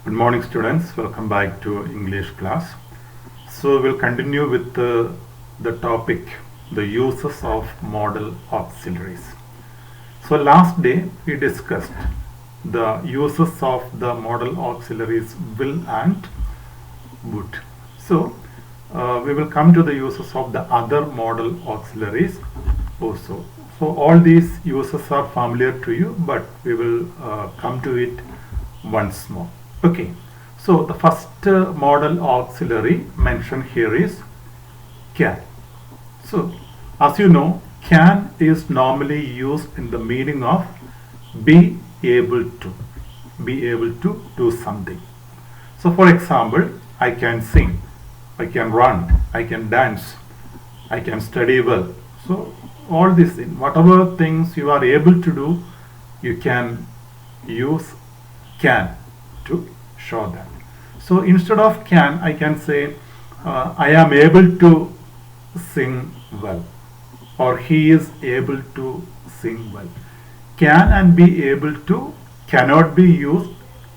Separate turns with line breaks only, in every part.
Good morning, students. Welcome back to English class. So we'll continue with the topic, the uses of modal auxiliaries. So last day we discussed the uses of the modal auxiliaries will and would. So we will come to the uses of the other modal auxiliaries also. So all these uses are familiar to you, but we will come to it once more. Okay, so the first modal auxiliary mentioned here is can. So as you know, can is normally used in the meaning of be able to do something. So for example, I can sing, I can run, I can dance, I can study well. So all these things, whatever things you are able to do, you can use can to show that. So instead of can, I can say I am able to sing well, or he is able to sing well. Can and be able to cannot be used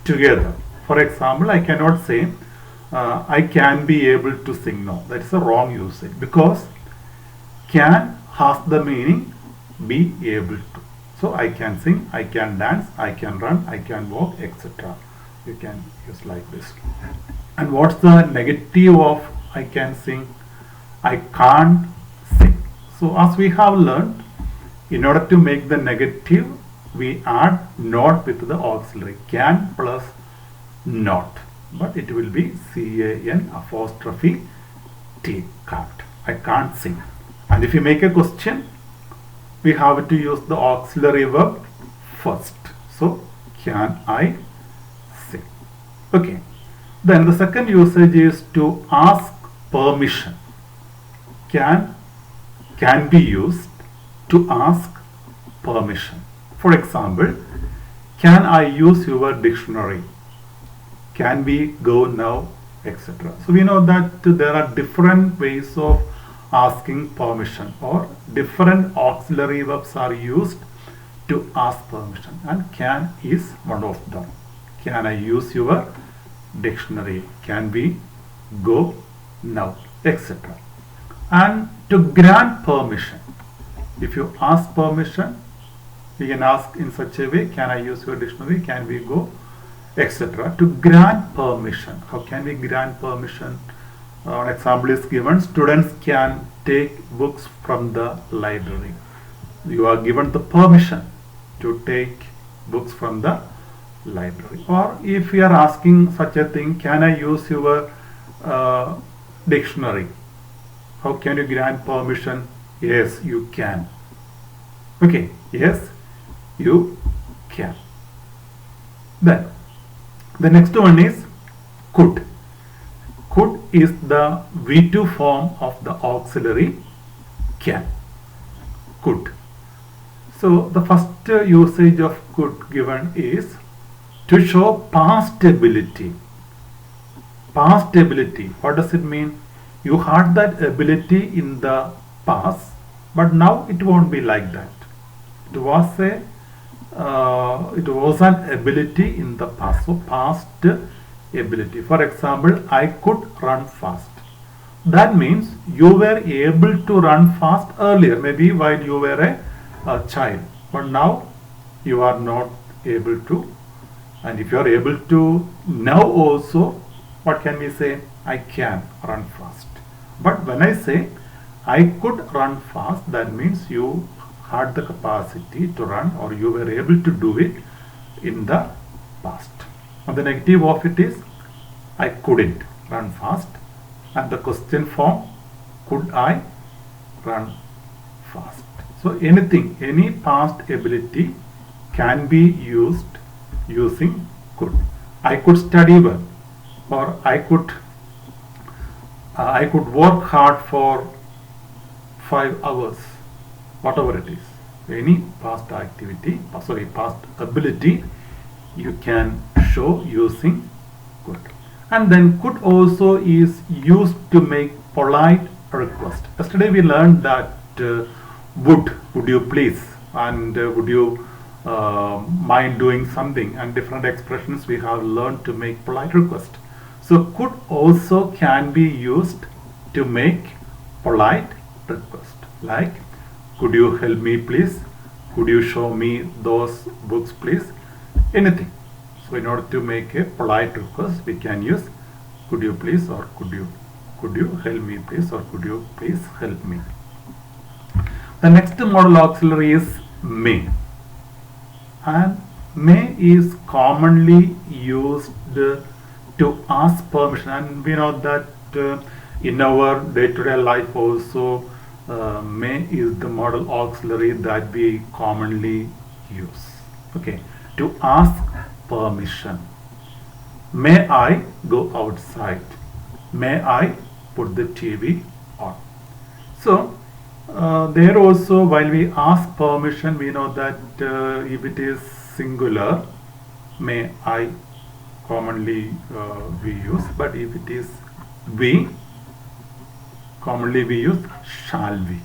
together. For example, I cannot say I can be able to sing. No, that is a wrong usage, because can has the meaning be able to. So I can sing, I can dance, I can run, I can walk, etc. You can use like this. And what's the negative of I can sing? I can't sing. So as we have learned, in order to make the negative, we add not with the auxiliary, can plus not, but it will be can apostrophe t, can't. I can't sing. And if you make a question, we have to use the auxiliary verb first. So can I sing? Okay. Then the second usage is to ask permission. Can be used to ask permission. For example, can I use your dictionary? Can we go now, etc. So we know that there are different ways of asking permission, or different auxiliary verbs are used to ask permission, and can is one of them. Can I use your dictionary? Can we go now, etc. And to grant permission, if you ask permission, you can ask in such a way, can I use your dictionary? Can we go, etc. To grant permission, how can we grant permission? An example is given, students can take books from the library. You are given the permission to take books from the library. Or if you are asking such a thing, can I use your dictionary? How can you grant permission? Yes, you can. Okay, yes, you can. Then the next one is could. Could is the V2 form of the auxiliary can. Could. So the first usage of could given is to show past ability. Past ability, what does it mean? You had that ability in the past, but now it won't be like that. It was an ability in the past. So past ability. For example, I could run fast. That means you were able to run fast earlier, maybe while you were a child, but now you are not able to. And if you are able to now also, what can we say? I can run fast. But when I say I could run fast, that means you had the capacity to run, or you were able to do it in the past. And the negative of it is I couldn't run fast, and the question form, could I run fast? So anything, any past ability can be used using could. I could study well, or I could work hard for 5 hours, whatever it is. Any past activity, past ability, you can show using could. And then could also is used to make polite request. Yesterday we learned that would you please, and would you mind doing something, and different expressions we have learned to make polite request. So could also can be used to make polite request, like could you help me please, could you show me those books please, anything. So in order to make a polite request we can use could you please, or could you help me please, or could you please help me. The next modal auxiliary is may, and may is commonly used to ask permission, and we know that in our day-to-day life also may is the modal auxiliary that we commonly use. Okay, to ask permission. May I go outside? May I put the TV on? So there also, while we ask permission, we know that if it is singular, may I commonly we use, but if it is we, commonly we use shall we.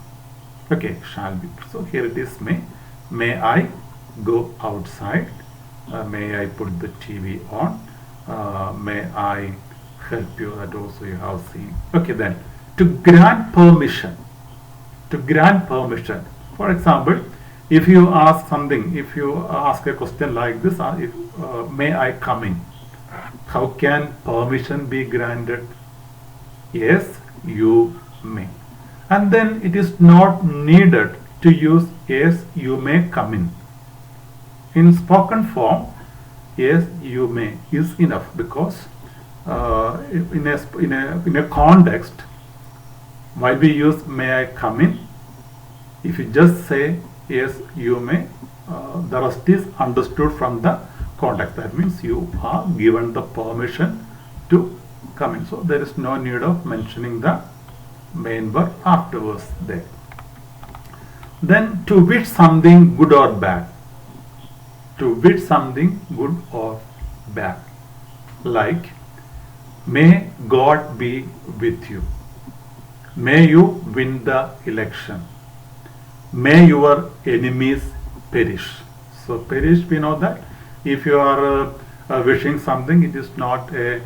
Okay, shall we. So here it is may. May I go outside? May I put the TV on? May I help you? That also you have seen. Okay, then to grant permission. To grant permission. For example, if you ask something, if you ask a question like this, may I come in? How can permission be granted? Yes, you may. And then it is not needed to use yes, you may come in. In spoken form, yes, you may is enough, because in a context, while we use may I come in, if you just say yes, you may, the rest is understood from the context. That means you are given the permission to come in. So there is no need of mentioning the main verb afterwards there. Then to wish something good or bad. To wish something good or bad. Like may God be with you. May you win the election. May your enemies perish. So perish, we know that if you are wishing something, it is not a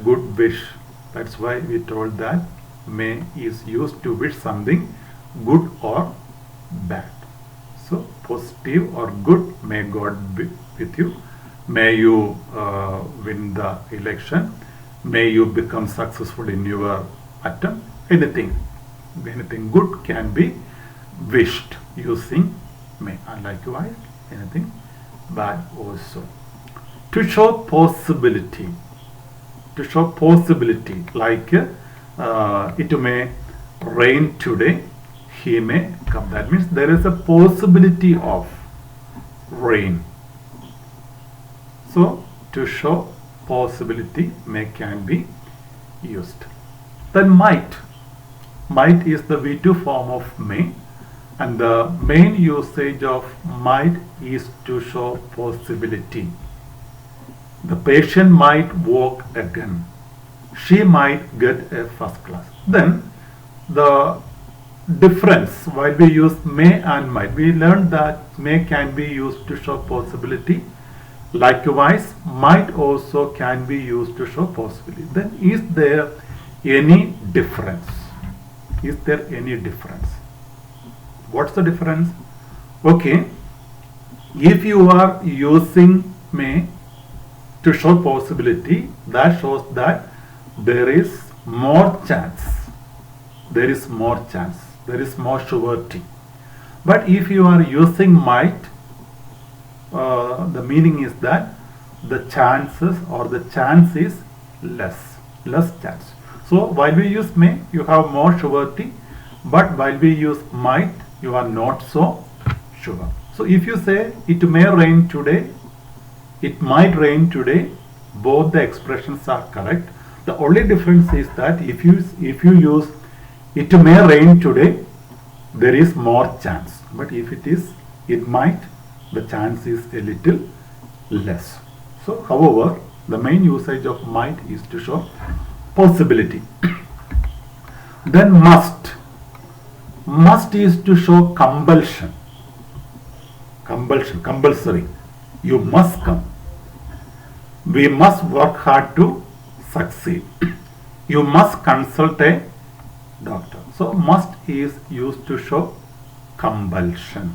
good wish. That's why we told that may is used to wish something good or bad. So positive or good, may God be with you. May you win the election. May you become successful in your attempt. Anything good can be wished using may, and likewise anything bad also. To show possibility. To show possibility, like it may rain today, he may come. That means there is a possibility of rain. So to show possibility, may can be used. Then might. Might is the V2 form of may, and the main usage of might is to show possibility. The patient might walk again. She might get a first class. Then the difference, while we use may and might, we learned that may can be used to show possibility. Likewise, might also can be used to show possibility. Then is there any difference? Is there any difference? What's the difference? Okay, if you are using may to show possibility, that shows that there is more chance. There is more chance. There is more surety. But if you are using might, the meaning is that the chances or the chance is less chance. So while we use may, you have more surety, but while we use might, you are not so sure. So if you say it may rain today, it might rain today, both the expressions are correct. The only difference is that if you use it may rain today, there is more chance. But if it is it might, the chance is a little less. So however, the main usage of might is to show possibility. Then must. Must is to show compulsion. compulsion, compulsory. You must come. We must work hard to succeed. You must consult a doctor. So must is used to show compulsion,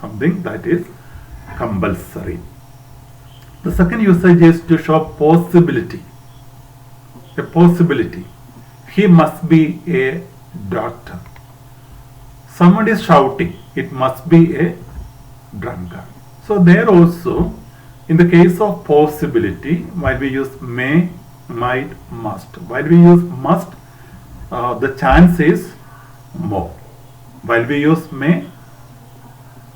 something that is compulsory. The second usage is to show possibility. A possibility. He must be a doctor. Someone is shouting, it must be a drunkard. So there also, in the case of possibility, while we use may, might, must. While we use must, the chance is more. While we use may,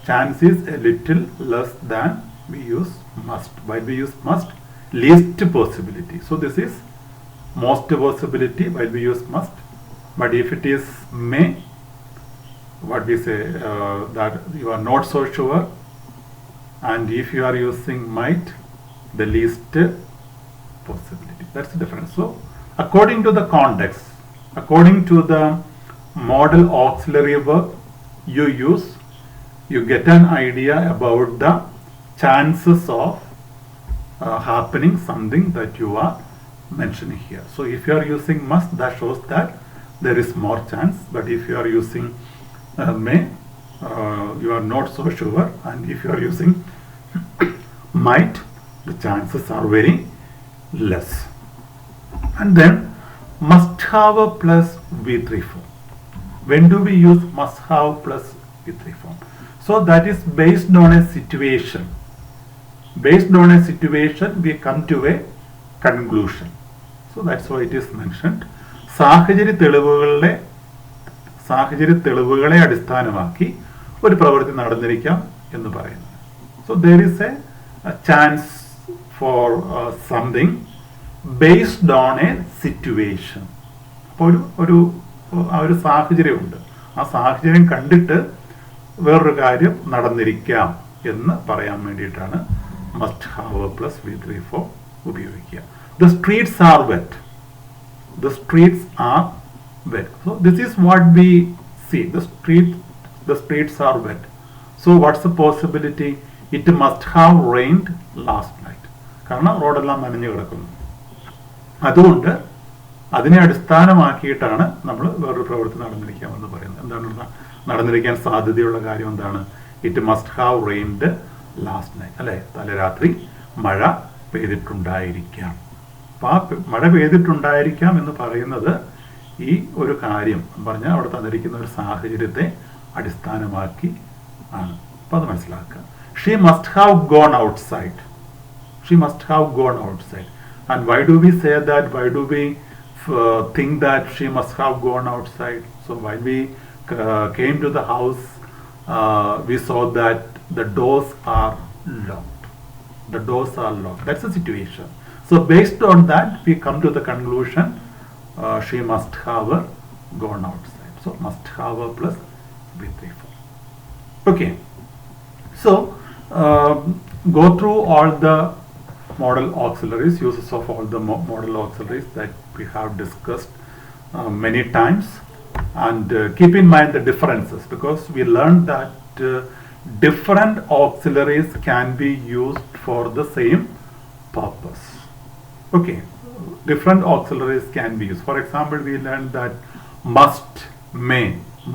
chance is a little less than we use must. While we use must, least possibility. So this is most possibility while we use must. But if it is may, what we say, that you are not so sure, and if you are using might, the least possibility. That's the difference. So according to the context, according to the modal auxiliary verb you use, you get an idea about the chances of happening something that you are mentioning here. So if you are using must, that shows that there is more chance, but if you are using may, you are not so sure, and if you are using might, the chances are very less. And then must have plus V3 form. When do we use must have plus V3 form? So that is based on a situation. Based on a situation, we come to a conclusion. So that's why it is mentioned. സാഹചര്യ തെളിവുകളെ അടിസ്ഥാനമാക്കി ഒരു പ്രവൃത്തി നടന്നിരിക്കാം എന്ന് പറയുന്നു. So there is a chance for something based on a situation. അപ്പോൾ ഒരു സാഹചര്യമുണ്ട്. ആ സാഹചര്യം കണ്ടിട്ട് വേറൊരു കാര്യം നടന്നിരിക്കാം എന്ന് പറയാൻ വേണ്ടിയിട്ടാണ് must have plus V3 form ഉപയോഗിക്കുക. The streets are wet. The streets are wet. So this is what we see. The streets are wet. So what's the possibility? It must have rained last night. കാരണം റോഡെല്ലാം നനഞ്ഞു കിടക്കുന്നു. അതുകൊണ്ട് അതിനെ അടിസ്ഥാനമാക്കിയിട്ടാണ് നമ്മൾ വേറൊരു പ്രവൃത്തി നടന്നിരിക്കാമെന്ന് പറയുന്നത്. എന്താണ് നടന്നിരിക്കാൻ സാധ്യതയുള്ള കാര്യം എന്താണ്? It must have rained last night, അല്ലെ? തലേരാത്രി മഴ പെയ്തിട്ടുണ്ടായിരിക്കാം. അപ്പോൾ ആ മഴ പെയ്തിട്ടുണ്ടായിരിക്കാം എന്ന് പറയുന്നത് ഈ ഒരു കാര്യം പറഞ്ഞാൽ അവിടെ തന്നിരിക്കുന്ന ഒരു സാഹചര്യത്തെ അടിസ്ഥാനമാക്കി ആണ്. അപ്പോൾ അത് മനസ്സിലാക്കുക. She must have gone outside. She must have gone outside. And why do we say that? Why do we think that she must have gone outside? So while we came to the house, we saw that the doors are locked. The doors are locked. That's the situation. So based on that, we come to the conclusion she must have gone outside. So must have plus V3 form. Okay. So go through all the modal auxiliaries, uses of all the modal auxiliaries that we have discussed many times, and keep in mind the differences, because we learned that different auxiliaries can be used for the same purpose. Okay, different auxiliaries can be used. For example, we learned that must, may,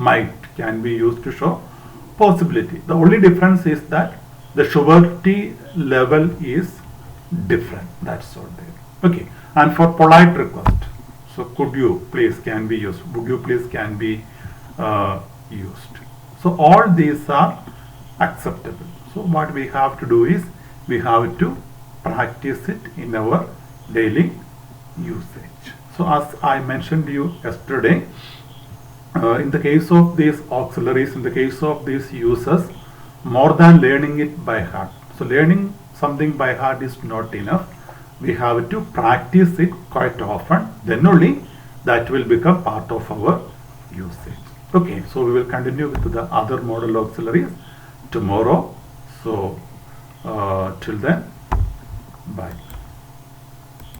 might can be used to show possibility. The only difference is that the surety level is different. That's all there. Okay. And for polite request, so could you please can be used, would you please can be used. So all these are acceptable. So what we have to do is we have to practice it in our daily usage. So as I mentioned to you yesterday, in the case of these auxiliaries, in the case of these uses, more than learning it by heart. So learning something by heart is not enough. We have to practice it quite often, then only that will become part of our usage. Okay, so we will continue with the other modal auxiliaries tomorrow. So till then, bye.